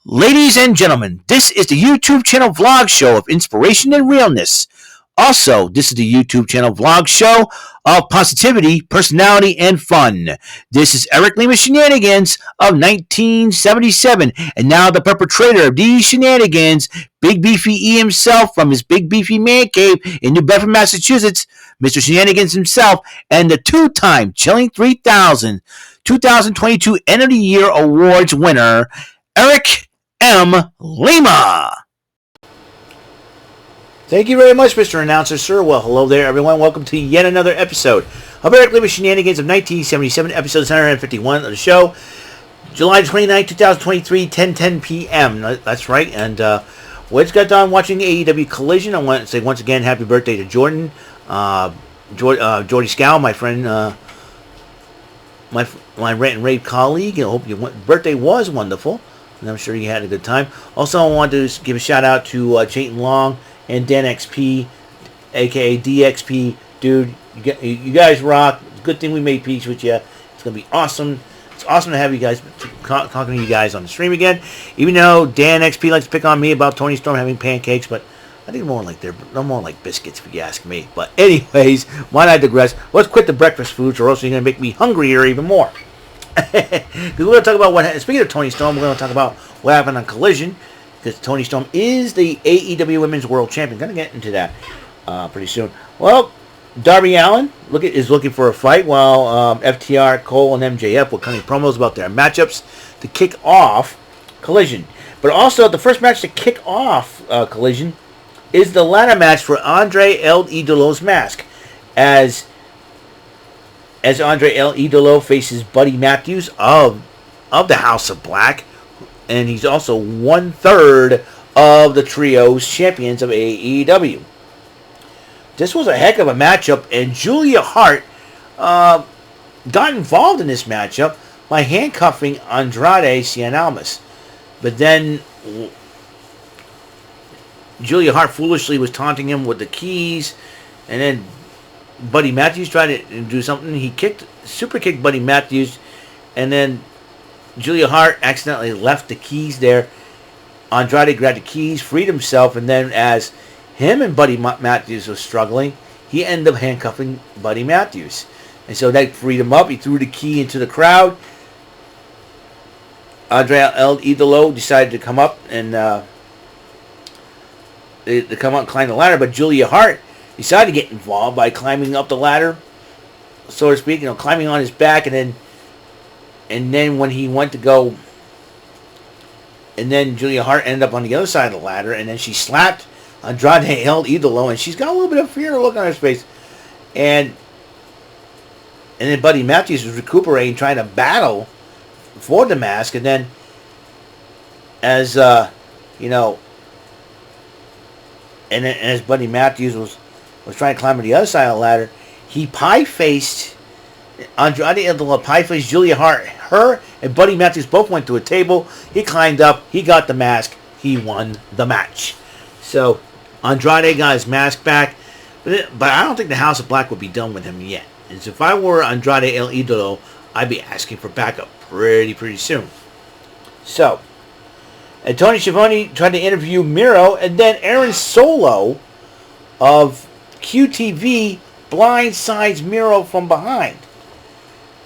Ladies and gentlemen, this is the YouTube channel vlog show of inspiration and realness. Also, this is the YouTube channel vlog show of positivity, personality, and fun. This is Eric Lima Shenanigans of 1977, and now the perpetrator of these shenanigans, Big Beefy E himself from his Big Beefy Man Cave in New Bedford, Massachusetts, Mr. Shenanigans himself, and the two-time Chilling 3000 2022 End of the Year Awards winner, Eric M. Lima. Thank you very much, Mr. Announcer, sir. Well, hello there, everyone. Welcome to yet another episode of Eric Lima Shenanigans of 1977, episode 151 of the show. July 29, 2023, 10:10 p.m. That's right. And we just got done watching AEW Collision. I want to say once again, happy birthday to Jordan. Jordy Scow, my friend, my rant and rave colleague. I hope your birthday was wonderful, and I'm sure you had a good time. Also, I want to give a shout out to Chayton Long and Dan XP, aka DXP. Dude, you guys rock. Good thing we made peace with you. It's gonna be awesome. It's awesome to have you guys talking to you guys on the stream again. Even though Dan XP likes to pick on me about Tony Storm having pancakes, but I think they're more like biscuits, if you ask me. But anyways, why not digress? Let's quit the breakfast foods, or else you're gonna make me hungrier even more. Because we're gonna talk about speaking of Tony Storm, we're gonna talk about what happened on Collision. Because Tony Storm is the AEW Women's World Champion. Gonna get into that pretty soon. Well, Darby Allin is looking for a fight, while FTR, Cole, and MJF were cutting promos about their matchups to kick off Collision. But also, the first match to kick off Collision is the ladder match for Andre El Idolo's mask, as Andre El Idolo faces Buddy Matthews of the House of Black. And he's also 1/3 of the trio's champions of AEW. This was a heck of a matchup, and Julia Hart got involved in this matchup by handcuffing Andrade Cien Almas. But then Julia Hart foolishly was taunting him with the keys, and then Buddy Matthews tried to do something. He super kicked Buddy Matthews, and then Julia Hart accidentally left the keys there. Andrade grabbed the keys, freed himself, and then as him and Buddy Matthews was struggling, he ended up handcuffing Buddy Matthews. And so that freed him up. He threw the key into the crowd. Andre El Idolo decided to come up and climb the ladder, but Julia Hart decided to get involved by climbing up the ladder, so to speak, climbing on his back, and then when he went to go, and then Julia Hart ended up on the other side of the ladder, and then she slapped Andrade El Idolo, and she's got a little bit of fear look on her face, and then Buddy Matthews was recuperating, trying to battle for the mask, and then as as Buddy Matthews was trying to climb to the other side of the ladder, he pie-faced Andrade Idolo, pie-faced Julia Hart. Her and Buddy Matthews both went to a table. He climbed up. He got the mask. He won the match. So Andrade got his mask back, but I don't think the House of Black would be done with him yet. And so if I were Andrade El Idolo, I'd be asking for backup pretty soon. So, and Tony Schiavone tried to interview Miro, and then Aaron Solo of QTV blindsides Miro from behind.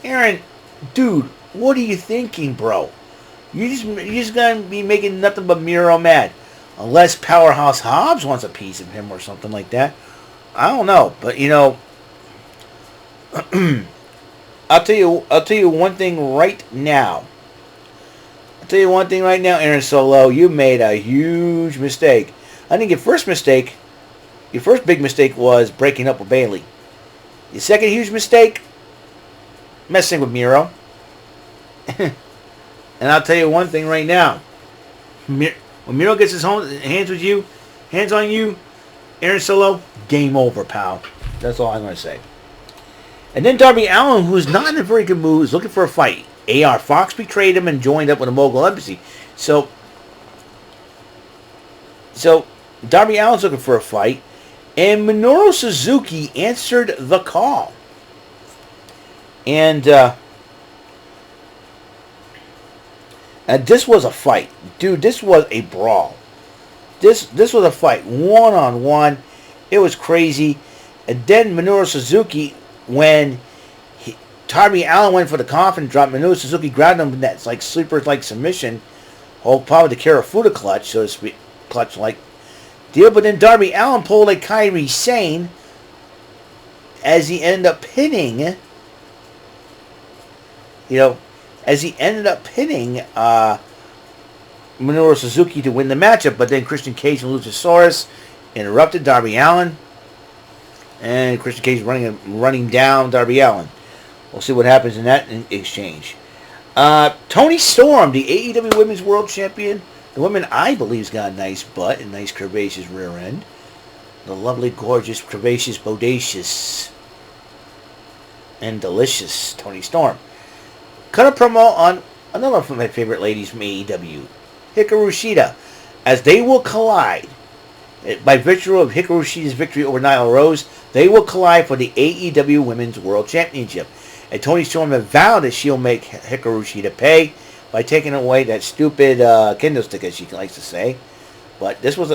Aaron, dude, what are you thinking, bro? You're just gonna be making nothing but Miro mad, unless Powerhouse Hobbs wants a piece of him or something like that. I don't know, but I'll tell you one thing right now. Aaron Solo, you made a huge mistake. I think your first big mistake was breaking up with Bayley. Your second huge mistake, messing with Miro. And I'll tell you one thing right now. When Miro gets his hands on you, Aaron Solo, game over, pal. That's all I'm going to say. And then Darby Allin, who's not in a very good mood, is looking for a fight. AR Fox betrayed him and joined up with a Mogul Embassy. So Darby Allin's looking for a fight, and Minoru Suzuki answered the call. And And this was a fight. Dude, this was a brawl. This was a fight. One-on-one. It was crazy. And then Minoru Suzuki, when Darby Allin went for the coffin drop, Minoru Suzuki grabbed him in that like sleeper-like submission. Probably the Karafuda clutch, so to speak. Clutch-like deal. But then Darby Allin pulled a Kairi Sane as he ended up pinning... as he ended up pinning Minoru Suzuki to win the matchup, but then Christian Cage and Luchasaurus interrupted Darby Allin, and Christian Cage running down Darby Allin. We'll see what happens in that exchange. Toni Storm, the AEW Women's World Champion. The woman, I believe, has got a nice butt and nice curvaceous rear end. The lovely, gorgeous, curvaceous, bodacious, and delicious Toni Storm. Cut a promo on another of my favorite ladies from AEW, Hikaru Shida, as they will collide. By virtue of Hikaru Shida's victory over Nyla Rose, they will collide for the AEW Women's World Championship. And Toni Storm has vowed that she'll make Hikaru Shida pay by taking away that stupid kendo stick, as she likes to say. But this was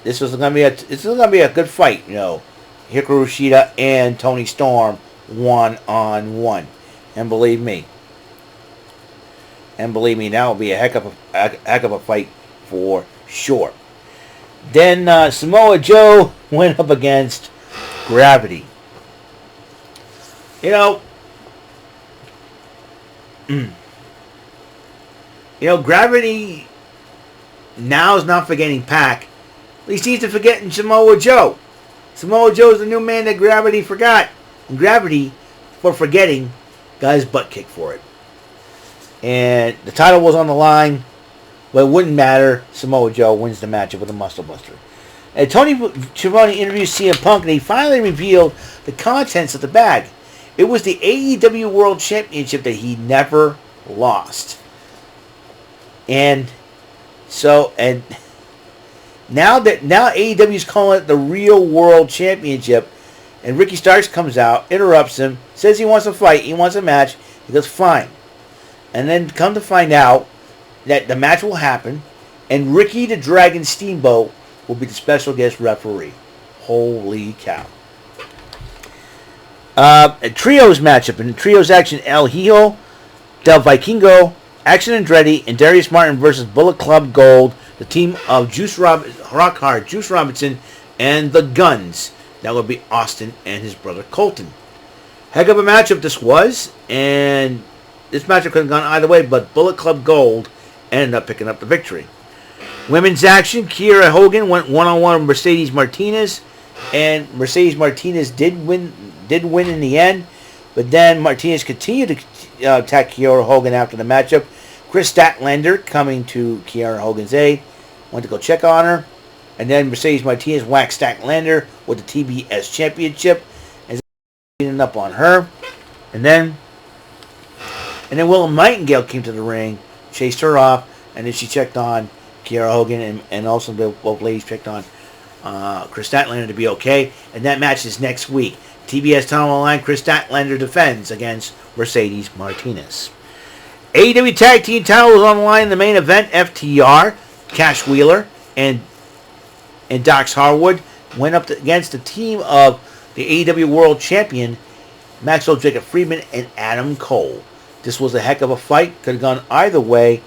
this was going to be a good fight. Hikaru Shida and Toni Storm 1-on-1. And believe me, that will be a heck of a fight for sure. Then Samoa Joe went up against Gravity. Gravity now is not forgetting Pac. He seems to forgetting Samoa Joe. Samoa Joe is the new man that Gravity forgot. And Gravity, for forgetting, got his butt kicked for it. And the title was on the line, but it wouldn't matter. Samoa Joe wins the matchup with a Muscle Buster. And Tony Schiavone interviewed CM Punk, and he finally revealed the contents of the bag. It was the AEW World Championship that he never lost. And now AEW is calling it the Real World Championship. And Ricky Starks comes out, interrupts him, says he wants a fight, he wants a match. He goes, fine. And then come to find out that the match will happen, and Ricky the Dragon Steamboat will be the special guest referee. Holy cow. A trios matchup. In the trios action, El Hijo, Del Vikingo, Action Andretti, and Darius Martin versus Bullet Club Gold, the team of Rockhard, Juice Robinson, and the Guns. That would be Austin and his brother Colton. Heck of a matchup this was, and this matchup could have gone either way, but Bullet Club Gold ended up picking up the victory. Women's action, Kiera Hogan went one-on-one with Mercedes Martinez, and Mercedes Martinez did win in the end, but then Martinez continued to attack Kiera Hogan after the matchup. Chris Statlander, coming to Kiera Hogan's aid, went to go check on her. And then Mercedes Martinez whacked Statlander with the TBS Championship and beating up on her. And then Willow Nightingale came to the ring, chased her off, and then she checked on Kiera Hogan, and also both ladies checked on Chris Statlander to be okay. And that match is next week. TBS Tunnel Line, Chris Statlander defends against Mercedes Martinez. AEW Tag Team title was on the line in the main event. FTR, Cash Wheeler, and Dax Harwood went up against the team of the AEW World Champion, Maxwell Jacob Friedman and Adam Cole. This was a heck of a fight. Could have gone either way,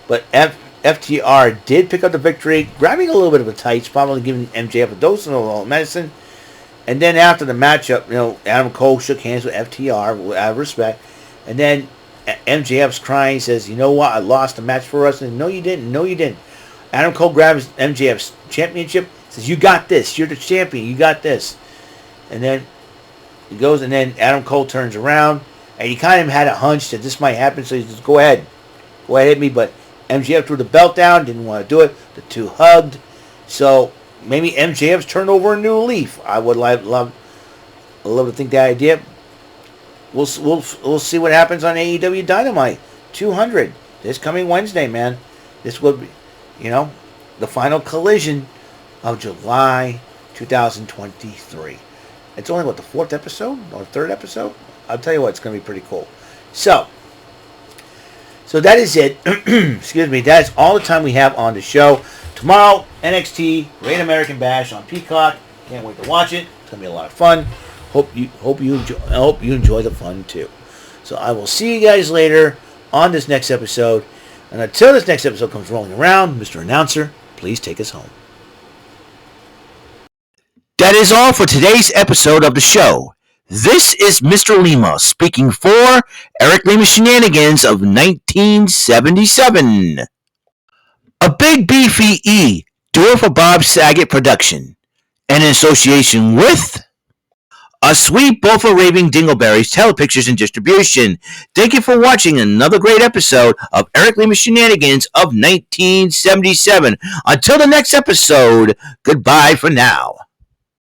but FTR did pick up the victory, grabbing a little bit of a tights, probably giving MJF a dose of medicine. And then after the matchup, Adam Cole shook hands with FTR out of respect. And then MJF's crying, says, "You know what? I lost the match for us." And no, you didn't. No, you didn't. Adam Cole grabs MJF's championship, says, "You got this. You're the champion. You got this." And then he goes, and then Adam Cole turns around, and he kind of had a hunch that this might happen, so he says, Go ahead, hit me." But MJF threw the belt down, didn't want to do it. The two hugged. So maybe MJF's turned over a new leaf. I would love to think that idea. We'll see what happens on AEW Dynamite 200 this coming Wednesday, man. This will be, the final collision of July 2023. It's only, the fourth episode or third episode? I'll tell you what, it's going to be pretty cool. So, So that is it. Excuse me. That is all the time we have on the show. Tomorrow, NXT Great American Bash on Peacock. Can't wait to watch it. It's gonna be a lot of fun. Hope you enjoy the fun too. So I will see you guys later on this next episode. And until this next episode comes rolling around, Mr. Announcer, please take us home. That is all for today's episode of the show. This is Mr. Lima speaking for Eric Lima Shenanigans of 1977. A Big Beefy E, doer for Bob Saget production. And in association with A Sweet Bofa Raving Dingleberries Telepictures and Distribution. Thank you for watching another great episode of Eric Lima Shenanigans of 1977. Until the next episode, goodbye for now.